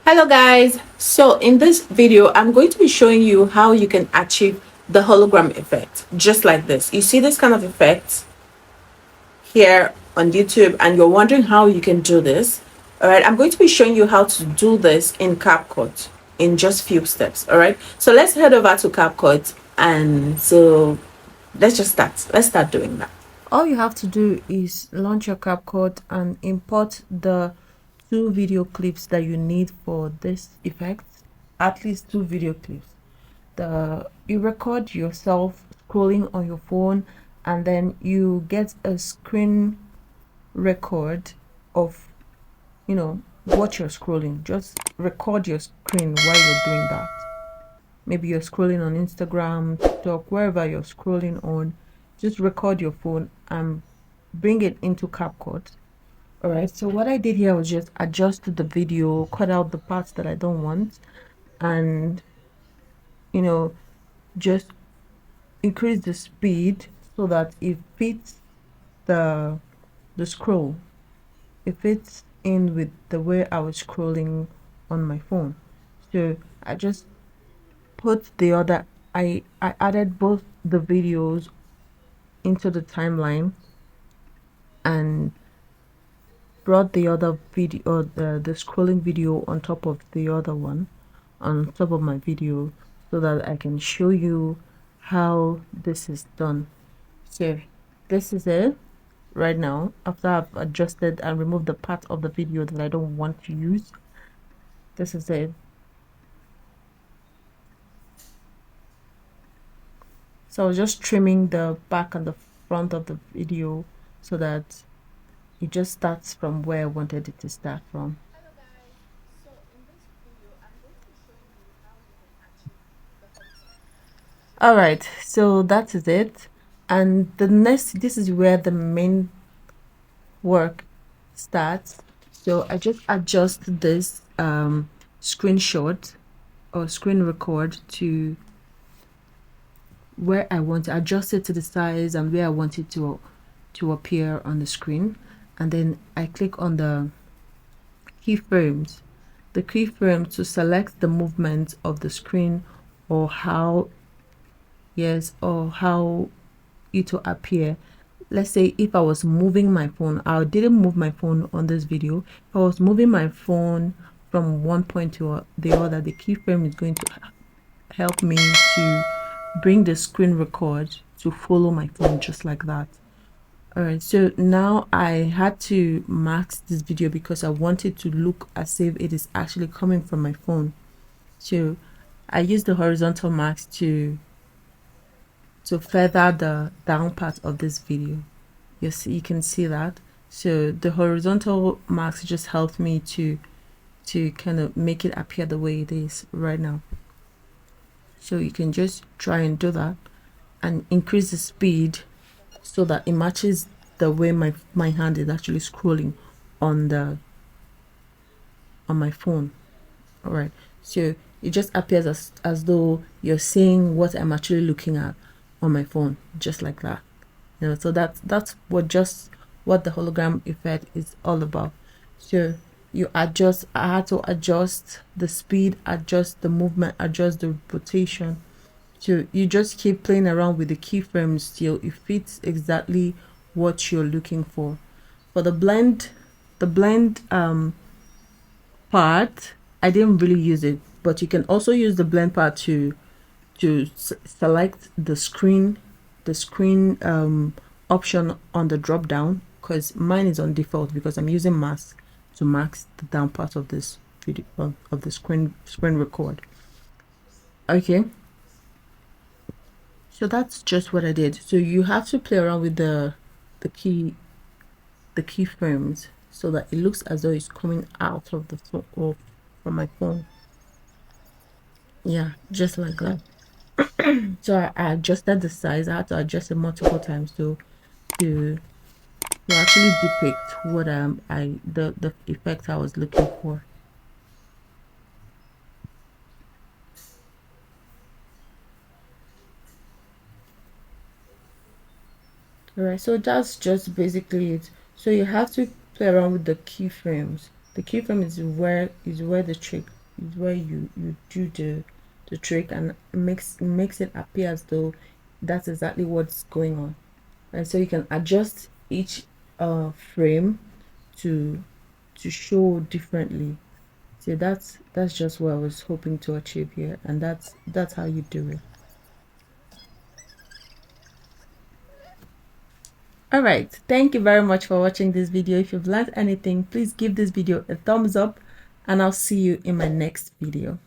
Hello guys, so in this video I'm going to be showing you how you can achieve the hologram effect just like this. You see this kind of effect here on YouTube and you're wondering how you can do this. All right, I'm going to be showing you how to do this in CapCut in just few steps. All right, so let's head over to CapCut and so let's start doing that. All you have to do is launch your CapCut and import the two video clips that you need for this effect, at least two video clips. You record yourself scrolling on your phone, and then you get a screen record of what you're scrolling. Just record your screen while you're doing that. Maybe you're scrolling on Instagram, TikTok, wherever you're scrolling on. Just record your phone and bring it into CapCut. All right, so what I did here was just adjust the video, cut out the parts that I don't want, and you know, just increase the speed so that it fits the scroll. It fits in with the way I was scrolling on my phone. So I just put the other I added both the videos into the timeline and brought the other video, the scrolling video on top of the other one, on top of my video, so that I can show you how this is done. So this is it right now after I've adjusted and removed the part of the video that I don't want to use. This is it. So I was just trimming the back and the front of the video so that it just starts from where I wanted it to start from. All right, so that is it. And the next, this is where the main work starts. So I just adjust this screenshot or screen record to where I want to adjust it to the size and where I want it to appear on the screen. And then I click on the keyframes to select the movement of the screen or how it will appear. Let's say if I was moving my phone, I didn't move my phone on this video. If I was moving my phone from one point to the other, the keyframe is going to help me to bring the screen record to follow my phone just like that. All right, so now I had to mask this video because I wanted to look as if it is actually coming from my phone. So I used the horizontal mask to feather the down part of this video. Yes, you can see that. So the horizontal mask just helped me to kind of make it appear the way it is right now. So you can just try and do that and increase the speed so that it matches the way my hand is actually scrolling on my phone. All right, so it just appears as though you're seeing what I'm actually looking at on my phone, just like that. So that's what the hologram effect is all about. So I had to adjust the speed, adjust the movement, adjust the rotation. So you just keep playing around with the keyframes till it fits exactly what you're looking for. For the blend part, I didn't really use it, but you can also use the blend part to select the screen option on the drop down, because mine is on default because I'm using mask to mask the down part of this video of the screen record. Okay, so that's just what I did. So you have to play around with the keyframes so that it looks as though it's coming out of the phone or from my phone. Yeah, just like that. So I adjusted the size. I had to adjust it multiple times to actually depict what the effect I was looking for. All right, so that's just basically it. So you have to play around with the keyframes The keyframe is where the trick is, where you do the trick, and makes it appear as though that's exactly what's going on. And so you can adjust each frame to show differently. So that's just what I was hoping to achieve here, and that's how you do it. All right, thank you very much for watching this video. If you've learned anything, please give this video a thumbs up, and I'll see you in my next video.